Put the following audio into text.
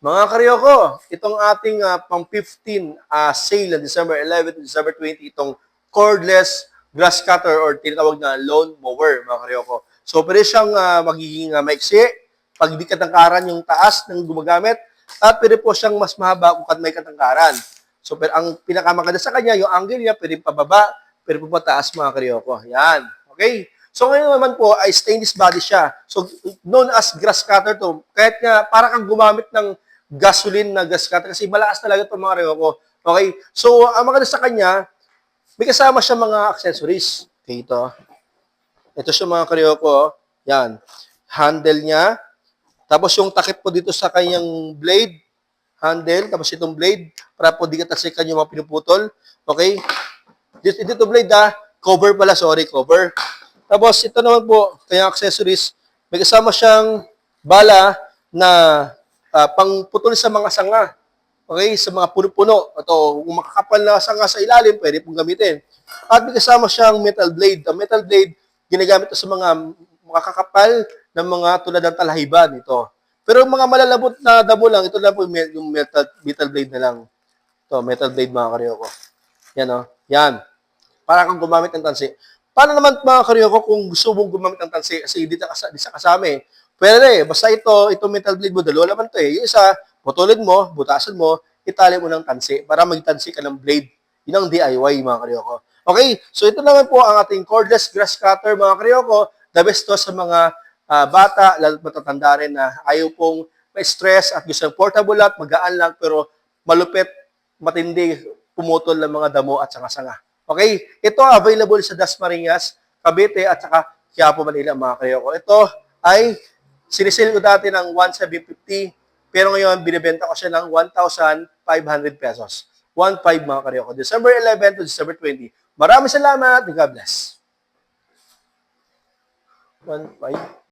Mga karyoko, itong ating pang 15 sale na December 11 to December 20, itong cordless grass cutter or tinatawag na lawn mower, mga karyoko. So, pwede siyang magiging maiksi, pag di katangkaran yung taas ng gumagamit, at pwede po siyang mas mahaba kung may katangkaran. So, pero ang pinakamaganda sa kanya, yung angle niya, pwede pababa, pwede po pataas, mga karyoko. Yan. Okay? So, ngayon naman po, ay stainless body siya. So, known as grass cutter to. Kahit nga, para kang gumamit ng gasoline na gas cutter kasi malakas talaga itong mga reo ko. Okay? So, ang maganda sa kanya, may kasama siya mga accessories. Okay, ito. Ito siya mga kareo ko. Yan. Handle niya. Tapos yung takip po dito sa kanyang blade. Handle. Tapos itong blade. Para po di katasikan yung mga pinuputol. Okay? Dito blade cover pala. Sorry, cover. Tapos ito naman po, kanyang accessories. May kasama siyang bala na pangputol sa mga sanga. Okay, sa mga puno-puno. Ito, kung makakapal na sanga sa ilalim, pwede pong gamitin. At may kasama siyang metal blade. Ang metal blade, ginagamit ito sa mga makakapal ng mga tulad ng talahiban. Ito. Pero yung mga malalabot na damo lang, ito lang po yung metal blade na lang. Ito, metal blade mga karyoko. Yan o. Yan. Para kang gumamit ng tansi. Paano naman mga karyoko kung gusto mong gumamit ng tansi kasi di sa kasama eh. Pwede basta itong metal blade mo, dalawa naman ito eh. Yung isa, putulin mo, butasan mo, itali mo ng tansi para magtansi ka ng blade. Yun ang DIY mga karyoko. Okay, so ito naman po ang ating cordless grass cutter mga karyoko. The best to sa mga bata, lalo matatanda rin na ayaw pong ma-stress at gusto portable at magaan lang pero malupit, matindi, pumutol ng mga damo at sanga-sanga. Okay, ito available sa Dasmariñas, Cavite at saka Quiapo, Manila mga karyoko. Ito ay sinisale ko dati ng 1,750 pero ngayon binibenta ko siya ng 1,500 pesos. 1,500 mga karyoko. December 11 to December 20. Maraming salamat and God bless. 1,500.